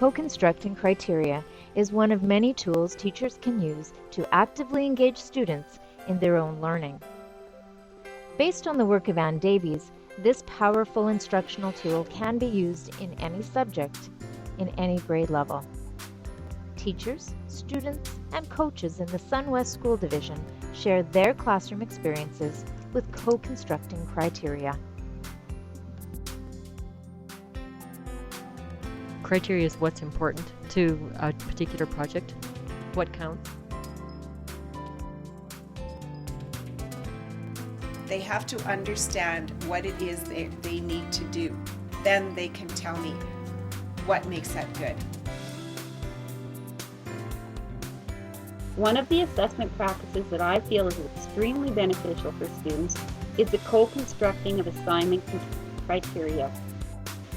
Co-constructing criteria is one of many tools teachers can use to actively engage students in their own learning. Based on the work of Ann Davies, this powerful instructional tool can be used in any subject, in any grade level. Teachers, students, and coaches in the SunWest School Division share their classroom experiences with co-constructing criteria. Criteria is what's important to a particular project. What counts? They have to understand what it is they need to do. Then they can tell me what makes that good. One of the assessment practices that I feel is extremely beneficial for students is the co-constructing of assignment criteria.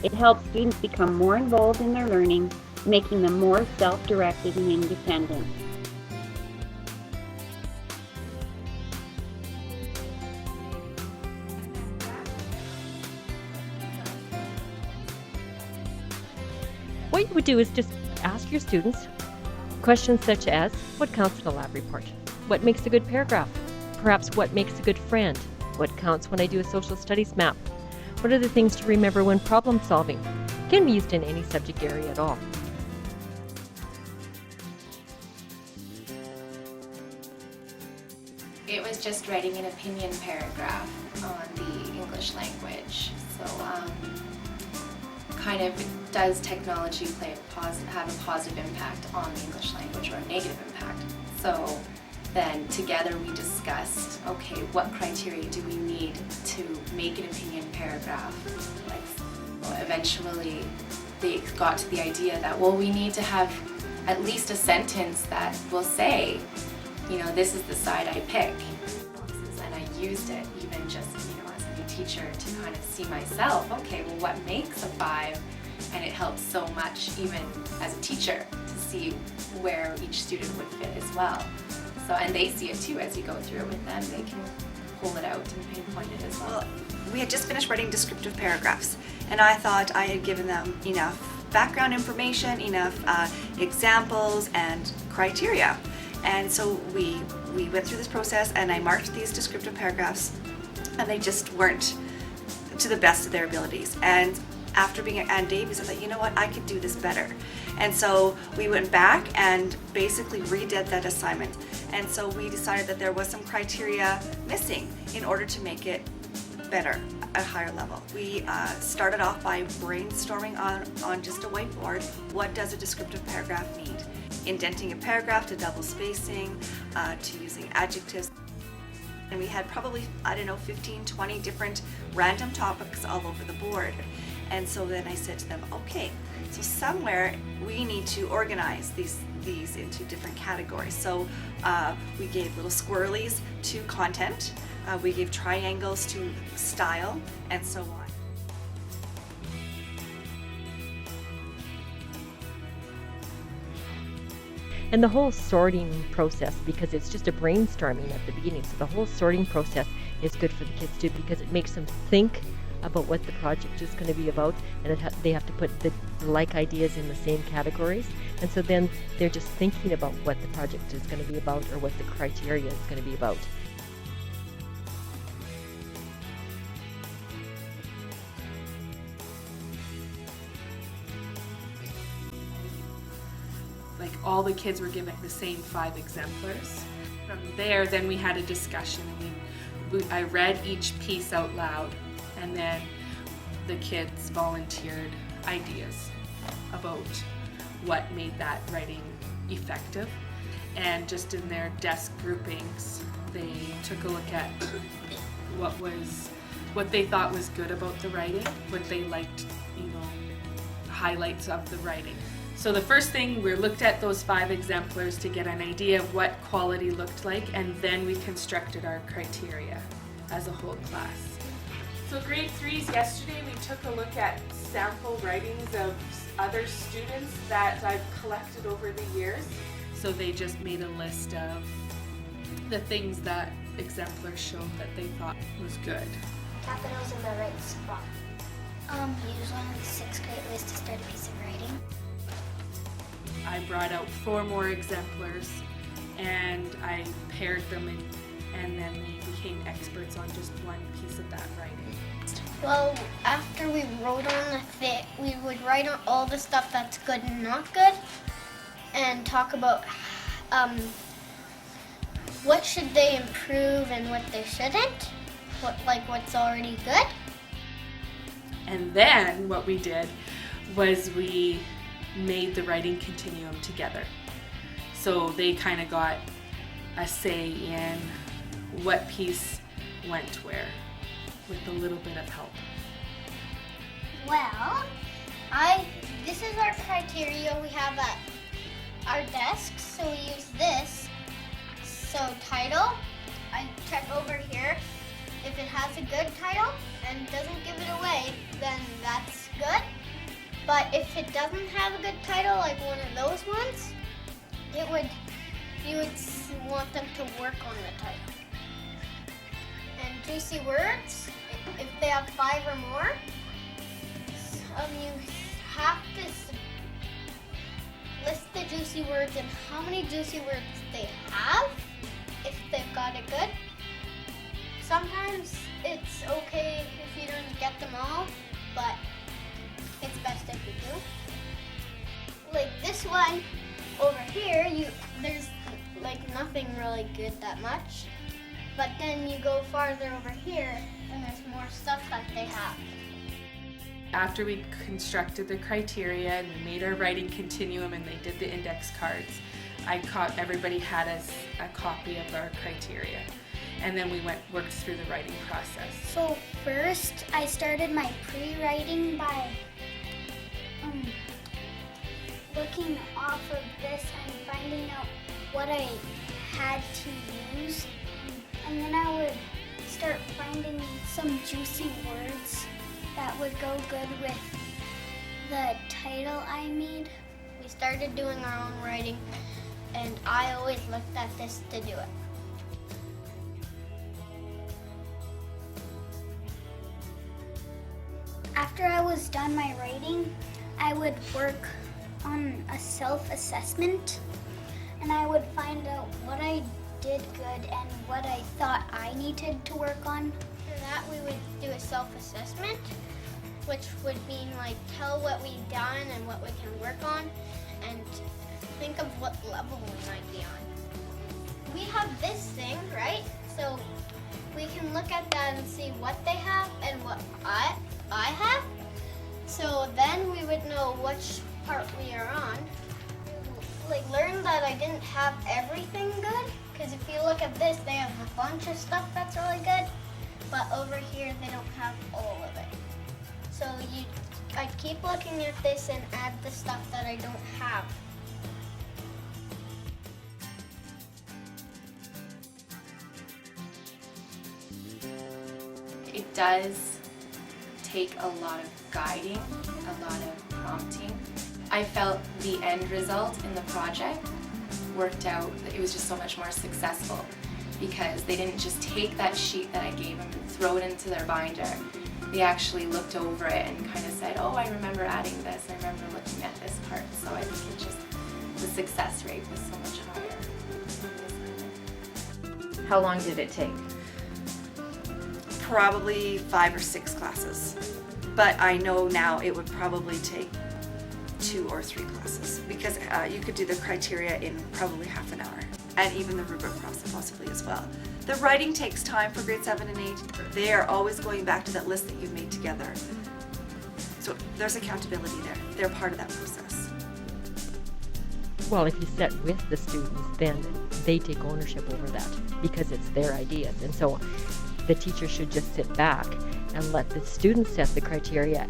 It helps students become more involved in their learning, making them more self-directed and independent. What you would do is just ask your students questions such as, what counts in a lab report? What makes a good paragraph? Perhaps what makes a good friend? What counts when I do a social studies map? What are the things to remember when problem solving? It can be used in any subject area at all. It was just writing an opinion paragraph on the English language. So kind of does technology have a positive impact on the English language or a negative impact? So then together we discussed, okay, what criteria do we need to make an opinion paragraph? Eventually they got to the idea that, well, we need to have at least a sentence that will say, you know, this is the side I pick. And I used it even just, you know, as a new teacher to kind of see myself, okay, well, what makes a 5? And it helps so much even as a teacher to see where each student would fit as well. So, and they see it too as you go through it with them. They can pull it out and pinpoint it as well. We had just finished writing descriptive paragraphs, and I thought I had given them enough background information, enough examples and criteria. And so we went through this process, and I marked these descriptive paragraphs, and they just weren't to the best of their abilities. And after being at Ann Davies, I thought, you know what, I could do this better. And so we went back and basically redid that assignment. And so we decided that there was some criteria missing in order to make it better at a higher level. We started off by brainstorming on just a whiteboard, what does a descriptive paragraph need? Indenting a paragraph to double spacing, to using adjectives. And we had probably, I don't know, 15, 20 different random topics all over the board. And so then I said to them, okay, so somewhere we need to organize these into different categories. So we gave little squirrelies to content, we gave triangles to style, and so on. And the whole sorting process, because it's just a brainstorming at the beginning, so the whole sorting process is good for the kids too, because it makes them think about what the project is going to be about, and they have to put the like ideas in the same categories, and so then they're just thinking about what the project is going to be about or what the criteria is going to be about. Like all the kids were given the same 5 exemplars. From there, then we had a discussion. I read each piece out loud, and then the kids volunteered ideas about what made that writing effective. And just in their desk groupings, they took a look at what they thought was good about the writing, what they liked, you know, highlights of the writing. So the first thing, we looked at those 5 exemplars to get an idea of what quality looked like, and then we constructed our criteria as a whole class. So grade 3s, yesterday we took a look at sample writings of other students that I've collected over the years. So they just made a list of the things that exemplars showed that they thought was good. Capitals in the right spot. Use one of the 6 great ways to start a piece of writing. I brought out 4 more exemplars and I paired them and then they became experts on just one piece of that writing. Well, after we wrote on the thing, we would write on all the stuff that's good and not good, and talk about what should they improve and what they shouldn't, what's already good. And then what we did was we made the writing continuum together. So they kind of got a say in what piece went where, with a little bit of help. Well, this is our criteria we have at our desks, so we use this. So title, I check over here. If it has a good title and doesn't give it away, then that's good. But if it doesn't have a good title, like one of those ones, you would want them to work on the title. And juicy words, if they have 5 or more, you have to list the juicy words and how many juicy words they have, if they've got it good. Sometimes it's okay if you don't get them all, but it's best if you do. Like this one over here, there's like nothing really good that much, but then you go farther over here and there's more stuff that they have. After we constructed the criteria and we made our writing continuum and they did the index cards, everybody had a copy of our criteria. And then we worked through the writing process. So first, I started my pre-writing by looking off of this and finding out what I had to use. And then I would start finding some juicy words that would go good with the title I made. We started doing our own writing, and I always looked at this to do it. After I was done my writing, I would work on a self-assessment, and I would find out what I did good and what I thought I needed to work on. For that, we would do a self-assessment, which would mean like tell what we've done and what we can work on, and think of what level we might be on. We have this thing, right? So we can look at that and see what they have and what I have. So then we would know which part we are on. Like learn that I didn't have everything good, because if you look at this, they have a bunch of stuff that's really good, but over here they don't have all of it. So I keep looking at this and add the stuff that I don't have. It does take a lot of guiding, a lot of prompting. I felt the end result in the project worked out, it was just so much more successful because they didn't just take that sheet that I gave them and throw it into their binder. They actually looked over it and kind of said, oh, I remember adding this, I remember looking at this part. So I think the success rate was so much higher. How long did it take? Probably 5 or 6 classes. But I know now it would probably take 2 or 3 classes because you could do the criteria in probably half an hour, and even the rubric process possibly as well. The writing takes time for grade 7 and 8. They are always going back to that list that you've made together. So there's accountability there. They're part of that process. Well, if you set with the students, then they take ownership over that because it's their ideas. And so the teacher should just sit back and let the students set the criteria,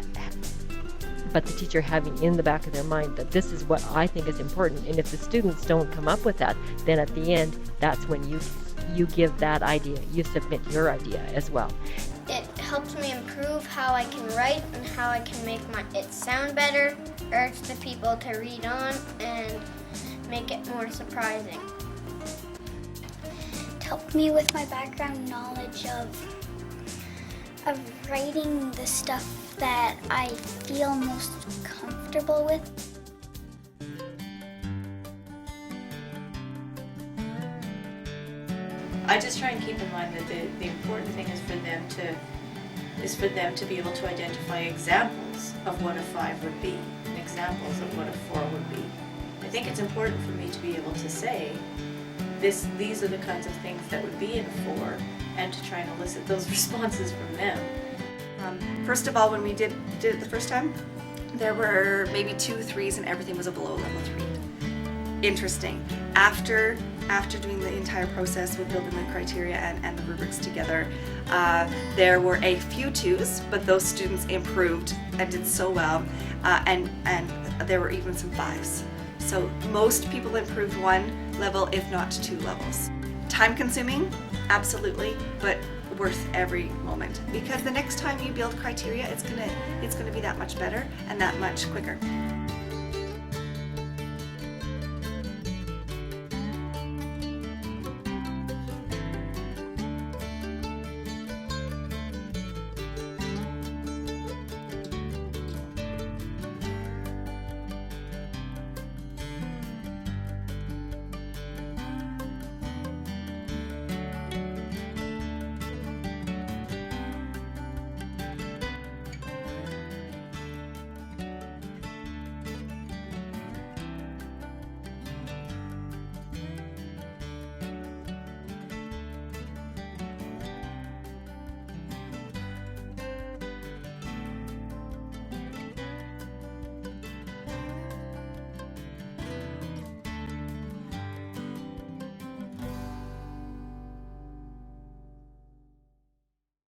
but the teacher having in the back of their mind that this is what I think is important. And if the students don't come up with that, then at the end, that's when you give that idea, you submit your idea as well. It helps me improve how I can write and how I can make it sound better, urge the people to read on, and make it more surprising. It helped me with my background knowledge of writing the stuff that I feel most comfortable with. I just try and keep in mind that the important thing is for them to be able to identify examples of what a 5 would be, and examples of what a 4 would be. I think it's important for me to be able to say, these are the kinds of things that would be in a 4, and to try and elicit those responses from them. First of all, when we did it the first time, there were maybe 2 3s and everything was a below level 3. Interesting. After doing the entire process with building the criteria and the rubrics together, there were a few 2s, but those students improved and did so well, and there were even some 5s. So most people improved 1 level, if not 2 levels. Time consuming, absolutely, but worth every moment, because the next time you build criteria, it's gonna be that much better and that much quicker.